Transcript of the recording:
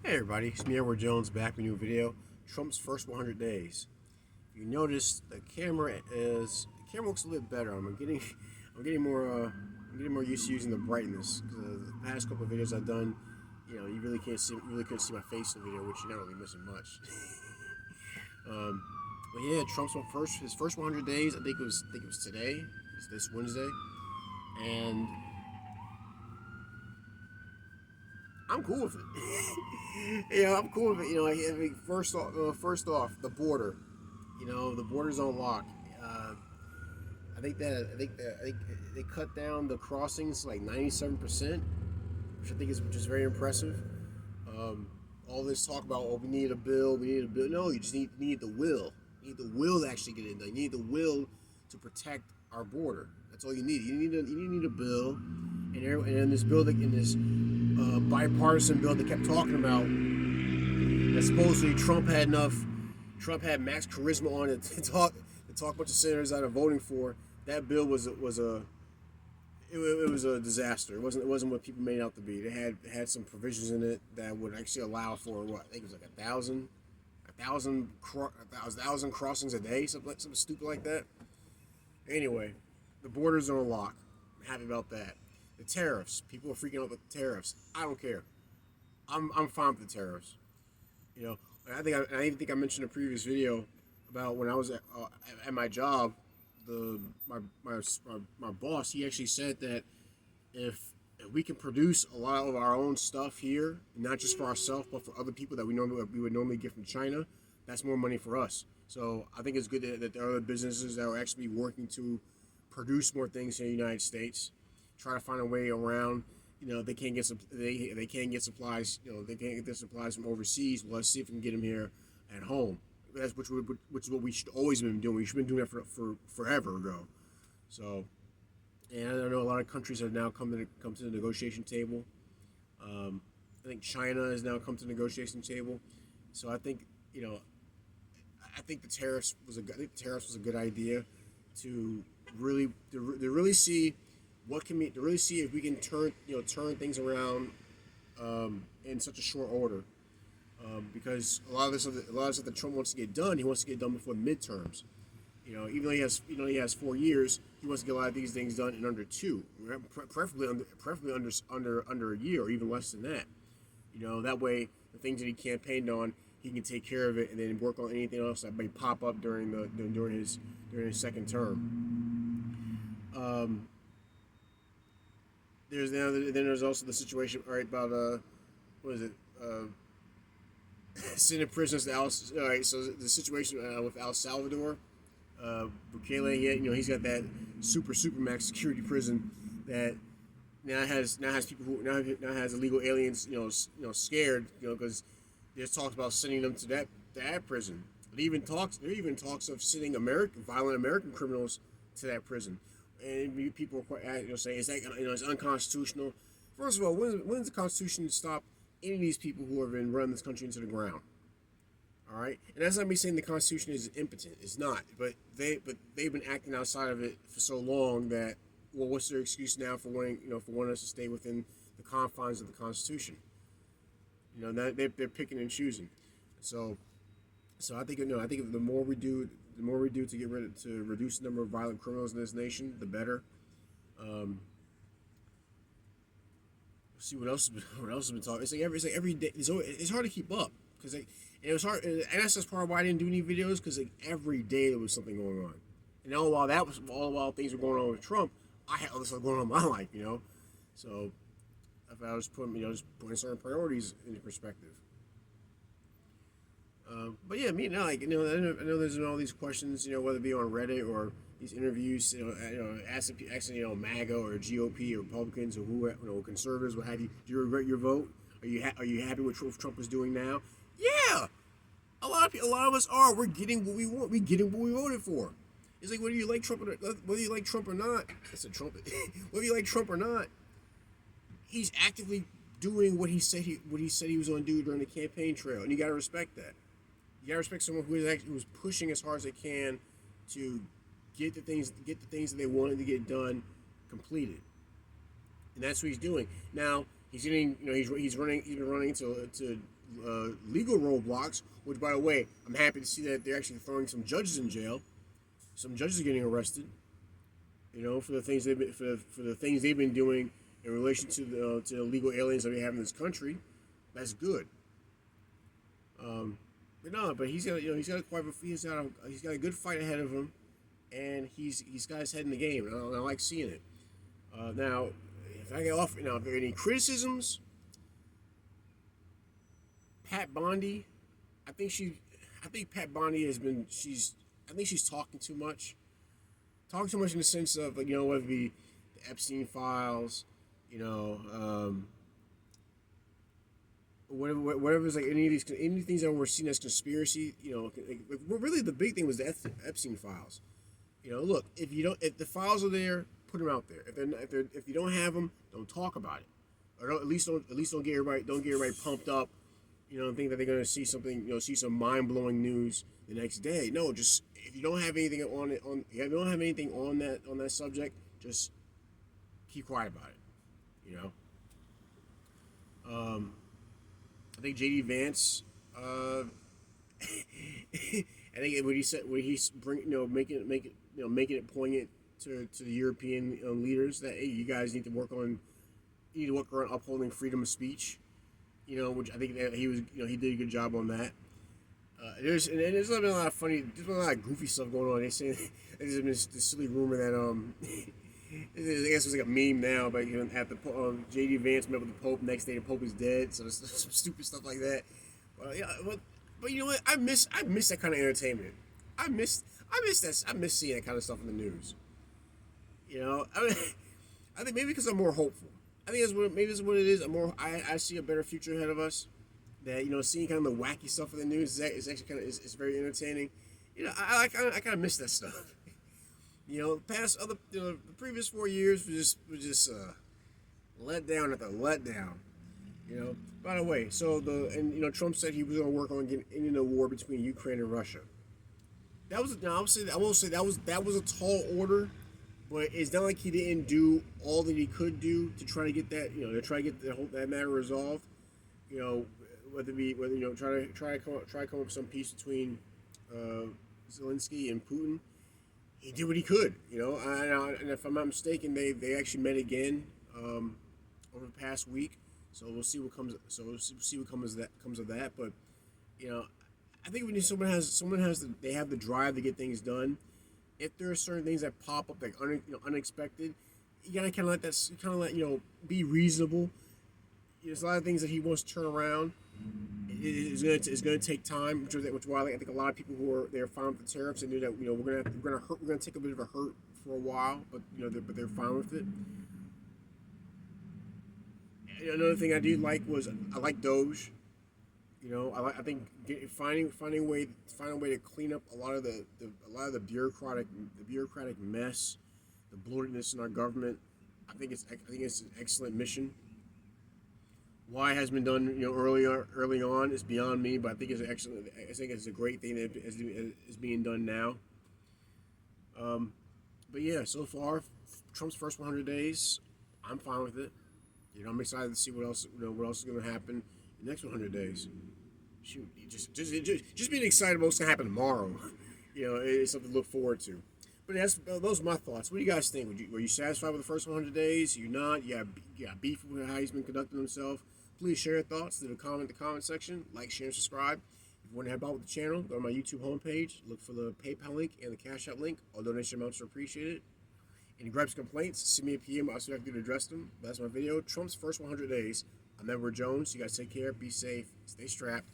Hey everybody, it's me Edward Jones back with a new video. Trump's first 100 days. If you notice, the camera looks a little better. I'm getting more used to using the brightness because the past couple of videos I've done, you really couldn't see my face in the video, which you're not really missing much. um, but yeah, his first 100 days. I think it was today. It's this Wednesday, and I'm cool with it. I'm cool with it. First off, the border. The border's on lock. Uh, I think they cut down the crossings like 97%, which I think is just very impressive. Um, all this talk about we need a bill, we need a bill. No, you need the will. You need the will to actually get it done. You need the will to protect our border. That's all you need. You need a bill, and in this bill, in this bipartisan bill they kept talking about, that supposedly Trump had max charisma on it to talk a bunch of senators out of voting for. That bill was a disaster. It wasn't what people made it out to be. They had some provisions in it that would actually allow for what I think it was like a thousand crossings a day, something stupid like that. Anyway, the borders are on lock. I'm happy about that. The tariffs, people are freaking out with the tariffs. I don't care. I'm fine with the tariffs. You know, I even think I mentioned in a previous video about when I was at my job. My boss, he actually said that if we can produce a lot of our own stuff here, not just for ourselves but for other people that we would normally get from China, that's more money for us. So I think it's good that there are other businesses that are actually working to produce more things in the United States, try to find a way around. They can't get they can't get supplies. They can't get their supplies from overseas. Well, let's see if we can get them here at home. Which is what we should always been doing. We should have been doing that for forever ago. So, and I know a lot of countries have now come to the negotiation table. I think China has now come to the negotiation table. So I think I think the tariffs was a good idea to really see to really see if we can turn things around in such a short order. Because a lot of this stuff that Trump wants to get done, he wants to get done before the midterms. Even though he has 4 years, he wants to get a lot of these things done in under two, preferably under a year or even less than that. That way the things that he campaigned on, he can take care of it and then work on anything else that may pop up during his second term. There's also the situation about what is it? Sending prisoners to all right. So the situation with El Salvador, Bukele, he's got that super max security prison that now has people who now has illegal aliens, scared, because there's talks about sending them to that prison. There even talks of sending violent American criminals to that prison, and people are quite saying is that it's unconstitutional. First of all, when's the Constitution stop any of these people who have been running this country into the ground? All right, and that's not me saying the Constitution is impotent. It's not, but they've been acting outside of it for so long that, well, what's their excuse now for wanting us to stay within the confines of the Constitution? They're picking and choosing. So I think the more we do to reduce the number of violent criminals in this nation, the better. See what else has been talking. It's like every day. It's hard to keep up because it was hard, and that's just part of why I didn't do any videos, because every day there was something going on, and all while things were going on with Trump, I had other stuff going on in my life, So if I was putting certain priorities into perspective. But yeah, I know there's all these questions, whether it be on Reddit or these interviews, asking MAGA or GOP or Republicans or conservatives, what have you. Do you regret your vote? Are you happy with what Trump is doing now? Yeah, a lot of us are. We're getting what we want. We're getting what we voted for. It's like whether you like Trump or not. That's a trumpet. Whether you like Trump or not, he's actively doing what he said he was going to do during the campaign trail, and you got to respect that. You got to respect someone who's pushing as hard as they can to get the things that they wanted to get done completed, and that's what he's doing. Now He's getting, he's been running into legal roadblocks. Which, by the way, I'm happy to see that they're actually throwing some judges in jail. Some judges are getting arrested. For the things for the things they've been doing in relation to the illegal aliens that we have in this country. That's good. But he's got a good fight ahead of him, and he's got his head in the game, and I like seeing it. Now, if I get off, if there are any criticisms, Pat Bondi, I think Pat Bondi I think she's talking too much. Talking too much in the sense of, whether it be the Epstein files, whatever's like any things that were seen as conspiracy, really the big thing was the Epstein files. Look, if the files are there, put them out there. If you don't have them, don't talk about it, or at least don't get everybody pumped up, and think that they're gonna see something, see some mind blowing news the next day. No, just if you don't have anything if you don't have anything on that subject, just keep quiet about it. I think JD Vance. I think what he said, where he's making it poignant to the European leaders that, hey, you guys need to work on upholding freedom of speech. Which I think that he did a good job on that. There's been a lot of goofy stuff going on. They say there's been this silly rumor that I guess it's like a meme now, but at the J.D. Vance met with the Pope. Next day, the Pope is dead. So there's some stupid stuff like that. But you know what? I miss that kind of entertainment. I miss seeing that kind of stuff in the news. I think maybe because I'm more hopeful. I think that's what it is. I see a better future ahead of us. That seeing kind of the wacky stuff in the news is actually it's very entertaining. I kind of miss that stuff. The previous 4 years were just let down after let down. By the way, Trump said he was going to work on ending the war between Ukraine and Russia. I will say that was a tall order, but it's not like he didn't do all that he could do to try to get that that matter resolved. Try to come up with some peace between Zelensky and Putin. He did what he could, and if I'm not mistaken, they actually met again over the past week. So we'll see what comes. Comes of that. But I think when they have the drive to get things done. If there are certain things that pop up like unexpected, you gotta kind of let be reasonable. There's a lot of things that he wants to turn around. It's going to take time, which is why I think a lot of people who are fine with the tariffs and knew that we're going to take a bit of a hurt for a while, but they're fine with it. And another thing I did like was I like Doge. I think finding a way to clean up a lot of the bureaucratic mess, the bloatedness in our government. I think it's an excellent mission. Why it has been done, early on is beyond me, but I think it's excellent. I think it's a great thing that is being done now. But yeah, so far, Trump's first 100 days, I'm fine with it. I'm excited to see what else is going to happen in the next 100 days. Shoot, just being excited about what's going to happen tomorrow. It's something to look forward to. But those are my thoughts. What do you guys think? Were you satisfied with the first 100 days? You're not? You got beef with how he's been conducting himself? Please share your thoughts in the comment section. Like, share, and subscribe. If you want to help out with the channel, go to my YouTube homepage. Look for the PayPal link and the Cash App link. All donation amounts are appreciated. Any gripes, complaints, send me a PM. I'll see if I can address them. That's my video. Trump's first 100 days. I'm Edward Jones. You guys take care. Be safe. Stay strapped.